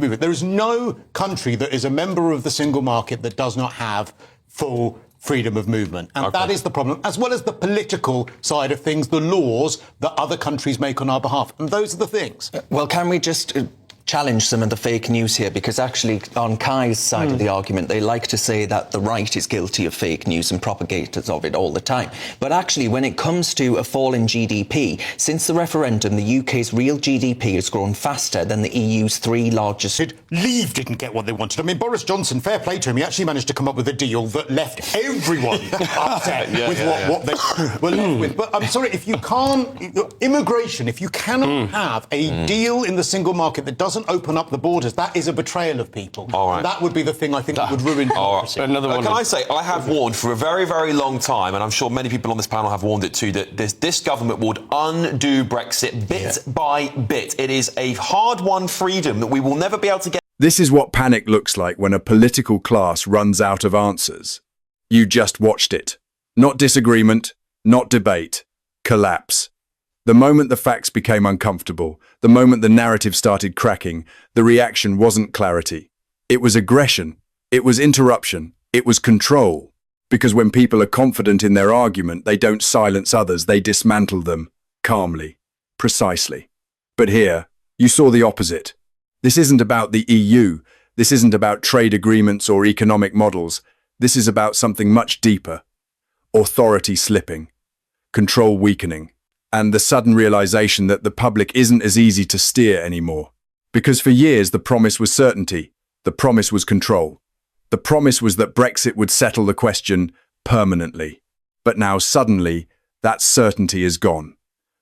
There is no country that is a member of the single market that does not have full freedom of movement. And that is the problem, as well as the political side of things, the laws that other countries make on our behalf. And those are the things. Well, can we just challenge some of the fake news here? Because actually, on Keir's side of the argument, they like to say that the right is guilty of fake news and propagators of it all the time. But actually, when it comes to a fall in GDP, since the referendum, the UK's real GDP has grown faster than the EU's three largest. Leave didn't get what they wanted. I mean, Boris Johnson, fair play to him, he actually managed to come up with a deal that left everyone upset with what they were left with. But I'm sorry, if you can't, immigration, if you cannot have a deal in the single market that doesn't open up the borders, that is a betrayal of people. All right. That would be the thing I think that would ruin democracy. Another one. Can I say, I have warned for a very, very long time, and I'm sure many people on this panel have warned it too, that this government would undo Brexit bit by bit. It is a hard-won freedom that we will never be able to get. This is what panic looks like when a political class runs out of answers. You just watched it. Not disagreement, not debate. Collapse. The moment the facts became uncomfortable, the moment the narrative started cracking, the reaction wasn't clarity. It was aggression. It was interruption. It was control. Because when people are confident in their argument, they don't silence others, they dismantle them. Calmly. Precisely. But here, you saw the opposite. This isn't about the EU. This isn't about trade agreements or economic models. This is about something much deeper. Authority slipping. Control weakening. And the sudden realization that the public isn't as easy to steer anymore. Because for years the promise was certainty, the promise was control. The promise was that Brexit would settle the question permanently. But now suddenly, that certainty is gone.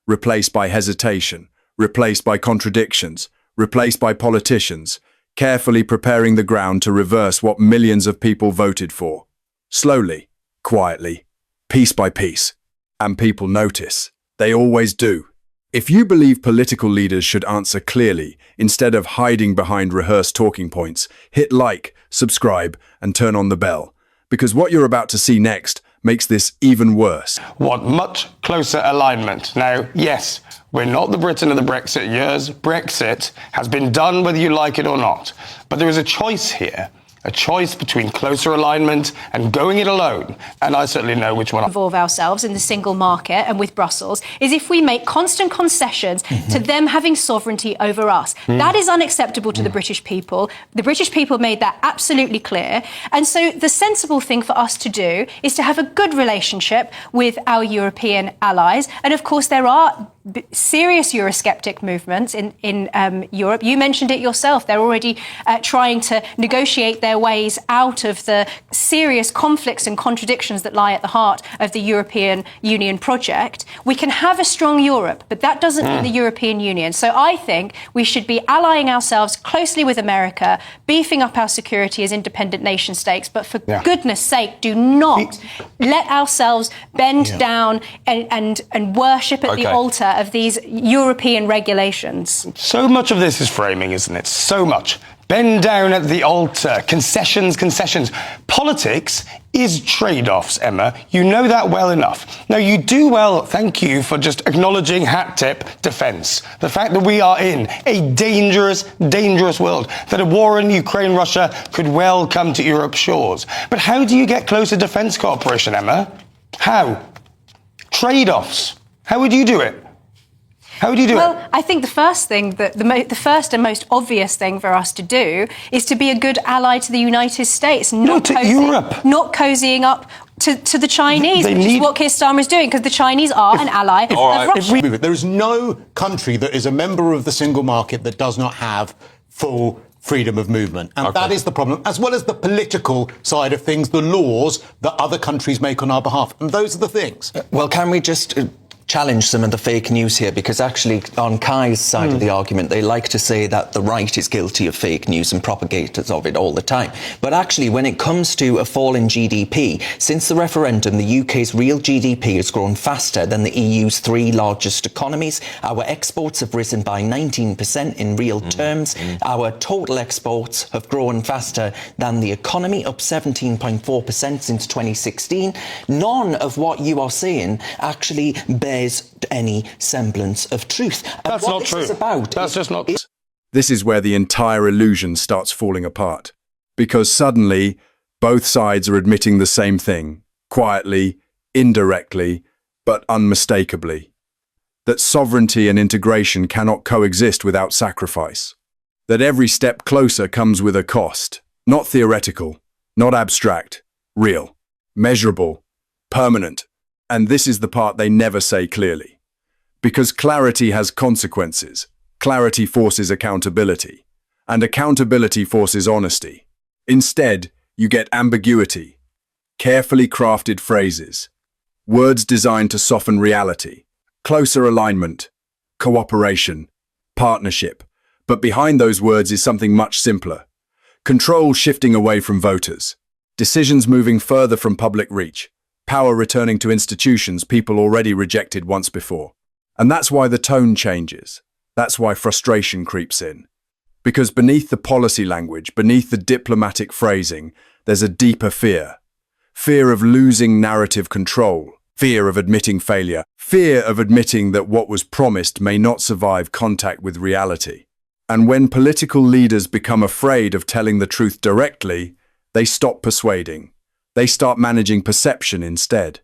Replaced by hesitation, replaced by contradictions, replaced by politicians, carefully preparing the ground to reverse what millions of people voted for. Slowly, quietly, piece by piece. And people notice. They always do. If you believe political leaders should answer clearly, instead of hiding behind rehearsed talking points, hit like, subscribe, and turn on the bell. Because what you're about to see next makes this even worse. Want much closer alignment. Now, yes, we're not the Britain of the Brexit years. Brexit has been done whether you like it or not. But there is a choice here. A choice between closer alignment and going it alone. And I certainly know which one. Involve ourselves in the single market and with Brussels is if we make constant concessions to them having sovereignty over us. That is unacceptable to the British people. The British people made that absolutely clear. And so the sensible thing for us to do is to have a good relationship with our European allies. And of course, there are serious Eurosceptic movements in Europe. You mentioned it yourself. They're already trying to negotiate their ways out of the serious conflicts and contradictions that lie at the heart of the European Union project. We can have a strong Europe, but that doesn't mean the European Union. So I think we should be allying ourselves closely with America, beefing up our security as independent nation states, but for goodness sake, do not let ourselves bend down and worship at the altar of these European regulations. So much of this is framing, isn't it? So much. Bend down at the altar. Concessions, concessions. Politics is trade-offs, Emma. You know that well enough. Now, you do well, thank you for just acknowledging hat-tip defence. The fact that we are in a dangerous, dangerous world, that a war in Ukraine, Russia could well come to Europe's shores. But how do you get closer defence cooperation, Emma? How? Trade-offs. How would you do it? How would you do it? Well, I think the first thing, the first and most obvious thing for us to do is to be a good ally to the United States, not to Europe. Not cozying up to the Chinese, which is what Keir Starmer is doing, because the Chinese are an ally of Russia. There is no country that is a member of the single market that does not have full freedom of movement. And that is the problem, as well as the political side of things, the laws that other countries make on our behalf. And those are the things. Well, can we just challenge some of the fake news here? Because actually, on Keir's side of the argument, they like to say that the right is guilty of fake news and propagators of it all the time. But actually, when it comes to a fall in GDP, since the referendum, the UK's real GDP has grown faster than the EU's three largest economies. Our exports have risen by 19% in real terms. Our total exports have grown faster than the economy, up 17.4% since 2016. None of what you are saying actually bears any semblance of truth. That's not true. That's just not true. This is where the entire illusion starts falling apart. Because suddenly, both sides are admitting the same thing, quietly, indirectly, but unmistakably. That sovereignty and integration cannot coexist without sacrifice. That every step closer comes with a cost, not theoretical, not abstract, real, measurable, permanent. And this is the part they never say clearly. Because clarity has consequences. Clarity forces accountability. And accountability forces honesty. Instead, you get ambiguity, carefully crafted phrases, words designed to soften reality, closer alignment, cooperation, partnership. But behind those words is something much simpler. Control shifting away from voters. Decisions moving further from public reach. Power returning to institutions people already rejected once before. And that's why the tone changes. That's why frustration creeps in. Because beneath the policy language, beneath the diplomatic phrasing, there's a deeper fear. Fear of losing narrative control. Fear of admitting failure. Fear of admitting that what was promised may not survive contact with reality. And when political leaders become afraid of telling the truth directly, they stop persuading. They start managing perception instead.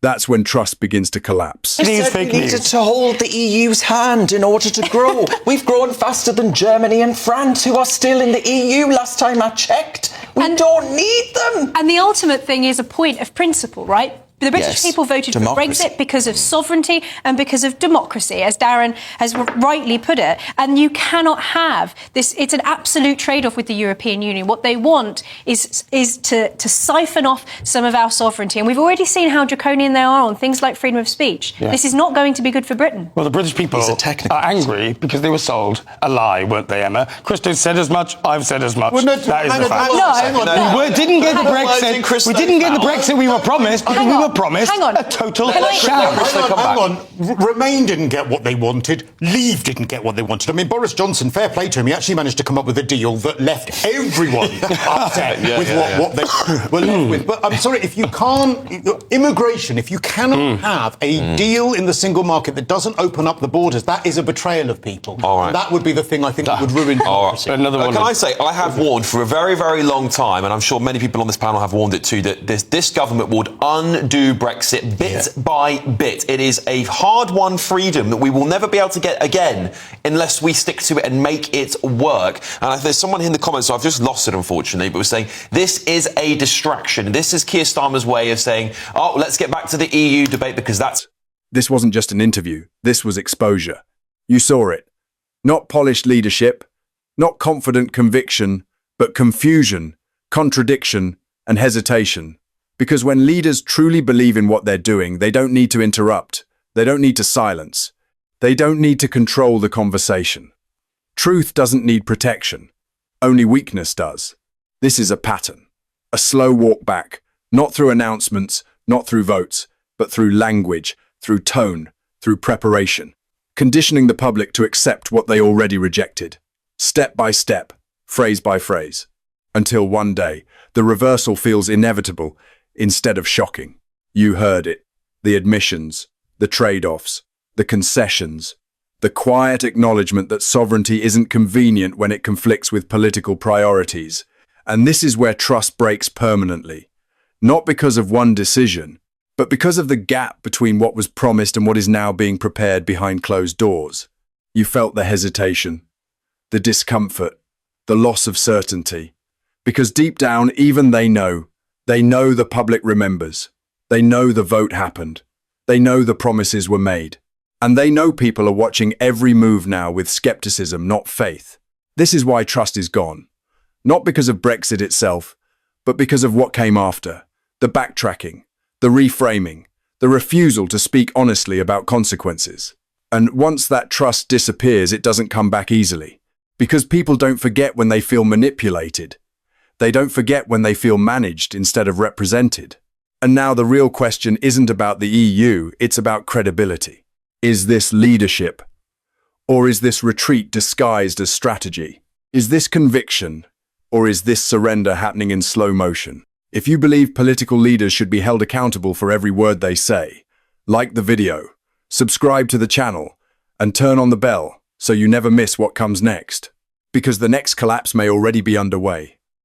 That's when trust begins to collapse. I said fake we needed news. to hold the EU's hand in order to grow. We've grown faster than Germany and France, who are still in the EU last time I checked. We don't need them. And the ultimate thing is a point of principle, right? The British Yes, people voted democracy. for Brexit because of sovereignty and because of democracy, as Darren has rightly put it. And you cannot have this. It's an absolute trade-off with the European Union. What they want is to siphon off some of our sovereignty. And we've already seen how draconian they are on things like freedom of speech. Yeah. This is not going to be good for Britain. Well, the British people These are technical. are angry because they were sold a lie, weren't they, Emma? Christo said as much, I've said as much. Well, no, that is hang the on, fact. hang on, hang on. We didn't get the Hang on. Brexit. Chris, We didn't get the now. Brexit we were promised because we were promised Hang on. a total Can I- sham. Hang on. Remain didn't get what they wanted. Leave didn't get what they wanted. I mean, Boris Johnson, fair play to him, he actually managed to come up with a deal that left everyone upset with what they were left with. But I'm sorry, if you can't, immigration, if you cannot have a deal in the single market that doesn't open up the borders, that is a betrayal of people. All right. That would be the thing I think that would ruin democracy. Another one. Can I say, I have warned for a very, very long time, and I'm sure many people on this panel have warned it too, that this government would undo Brexit bit by bit. It is a hard-won freedom that we will never be able to get again unless we stick to it and make it work. And there's someone in the comments, so I've just lost it unfortunately, but was saying this is a distraction. This is Keir Starmer's way of saying, oh, let's get back to the EU debate because that's... This wasn't just an interview. This was exposure. You saw it. Not polished leadership, not confident conviction, but confusion, contradiction, and hesitation. Because when leaders truly believe in what they're doing, they don't need to interrupt. They don't need to silence. They don't need to control the conversation. Truth doesn't need protection. Only weakness does. This is a pattern. A slow walk back, not through announcements, not through votes, but through language, through tone, through preparation. Conditioning the public to accept what they already rejected. Step by step, phrase by phrase. Until one day, the reversal feels inevitable instead of shocking. You heard it. The admissions, the trade-offs, the concessions, the quiet acknowledgement that sovereignty isn't convenient when it conflicts with political priorities. And this is where trust breaks permanently. Not because of one decision, but because of the gap between what was promised and what is now being prepared behind closed doors. You felt the hesitation, the discomfort, the loss of certainty. Because deep down, even they know the public remembers. They know the vote happened. They know the promises were made. And they know people are watching every move now with skepticism, not faith. This is why trust is gone. Not because of Brexit itself, but because of what came after. The backtracking, the reframing, the refusal to speak honestly about consequences. And once that trust disappears, it doesn't come back easily. Because people don't forget when they feel manipulated. They don't forget when they feel managed instead of represented. And now the real question isn't about the EU, it's about credibility. Is this leadership? Or is this retreat disguised as strategy? Is this conviction? Or is this surrender happening in slow motion? If you believe political leaders should be held accountable for every word they say, like the video, subscribe to the channel, and turn on the bell so you never miss what comes next. because the next collapse may already be underway.